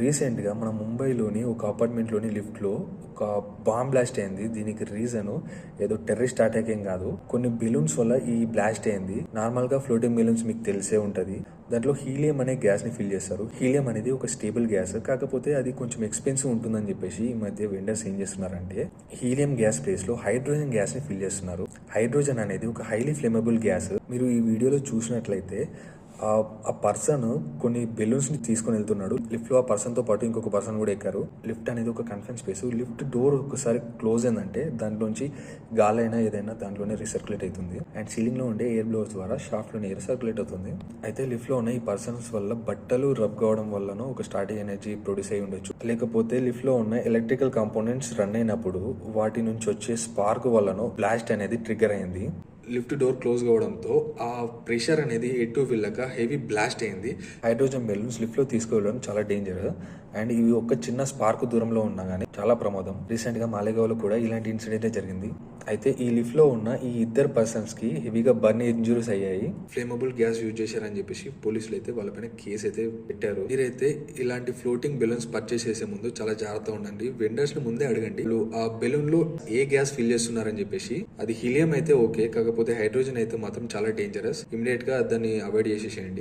రీసెంట్గా మన ముంబైలోని ఒక అపార్ట్మెంట్లోని లిఫ్ట్లో ఒక బాంబ్ బ్లాస్ట్ అయింది. దీనికి రీజన్ ఏదో టెర్రరిస్ట్ అటాక్ ఏం కాదు, కొన్ని బెలూన్స్ వల్ల ఈ బ్లాస్ట్ అయింది. నార్మల్గా ఫ్లోటింగ్ బెలూన్స్ మీకు తెలిసే ఉంటుంది. దాంట్లో హీలియం అనే గ్యాస్ని ఫిల్ చేస్తారు. హీలియం అనేది ఒక స్టేబుల్ గ్యాస్, కాకపోతే అది కొంచెం ఎక్స్పెన్సివ్ ఉంటుందని చెప్పేసి ఈ మధ్య వెండర్స్ ఏం చేస్తున్నారంటే హీలియం గ్యాస్ ప్లేస్లో హైడ్రోజన్ గ్యాస్ని ఫిల్ చేస్తున్నారు. హైడ్రోజన్ అనేది ఒక హైలీ ఫ్లేమబుల్ గ్యాస్. మీరు ఈ వీడియోలో చూసినట్లయితే ఆ పర్సన్ కొన్ని బెలూన్స్ ని తీసుకొని వెళ్తున్నాడు. లిఫ్ట్ లో ఆ పర్సన్ తో పాటు ఇంకొక పర్సన్ కూడా ఎక్కారు. లిఫ్ట్ అనేది ఒక కన్ఫైన్ స్పేస్. లిఫ్ట్ డోర్ ఒకసారి క్లోజ్ అయిందంటే దాంట్లోంచి గాలి అయినా ఏదైనా దాంట్లోనే రీసర్క్యులేట్ అవుతుంది. అండ్ సీలింగ్ లో ఉండే ఎయిర్ బ్లోవర్స్ ద్వారా షాఫ్ట్ లోనే ఎయిర్ సర్క్యులేట్ అవుతుంది. అయితే లిఫ్ట్ లో ఉన్న ఈ పర్సన్స్ వల్ల బట్టలు రబ్ కావడం వల్లనో ఒక స్టార్టింగ్ ఎనర్జీ ప్రొడ్యూస్ అయి ఉండొచ్చు, లేకపోతే లిఫ్ట్ లో ఉన్న ఎలక్ట్రికల్ కాంపోనెంట్స్ రన్ అయినప్పుడు వాటి నుంచి వచ్చే స్పార్క్ వల్లనో బ్లాస్ట్ అనేది ట్రిగ్గర్ అయింది. లిఫ్ట్ డోర్ క్లోజ్ కావడంతో ఆ ప్రెషర్ అనేది ఎటు వెళ్ళక హెవీ బ్లాస్ట్ అయింది. హైడ్రోజన్ బెలూన్స్ లిఫ్ట్ లో తీసుకువెళ్ళడం చాలా డేంజర్. అండ్ ఇవి ఒక చిన్న స్పార్క్ దూరంలో ఉన్నా కానీ చాలా ప్రమాదం. రీసెంట్ గా మాలేగావ్లో కూడా ఇలాంటి ఇన్సిడెంట్ జరిగింది. అయితే ఈ లిఫ్ట్ లో ఉన్న ఈ ఇద్దరు పర్సన్స్ కి హెవీగా బర్న్ ఇంజురీస్ అయ్యాయి. ఫ్లేమబుల్ గ్యాస్ యూజ్ చేశారని చెప్పేసి పోలీసులు అయితే వాళ్ళపైన కేసు అయితే పెట్టారు. మీరైతే ఇలాంటి ఫ్లోటింగ్ బెలూన్స్ పర్చేస్ చేసే ముందు చాలా జాగ్రత్తగా ఉండండి. వెండర్స్ ని ముందే అడగండి ఆ బెలూన్ లో ఏ గ్యాస్ ఫిల్ చేస్తున్నారని చెప్పేసి. అది హీలియం అయితే ఓకే, కాకపోతే హైడ్రోజన్ అయితే మాత్రం చాలా డేంజరస్. ఇమీడియట్ గా దాన్ని అవాయిడ్ చేసేసేయండి.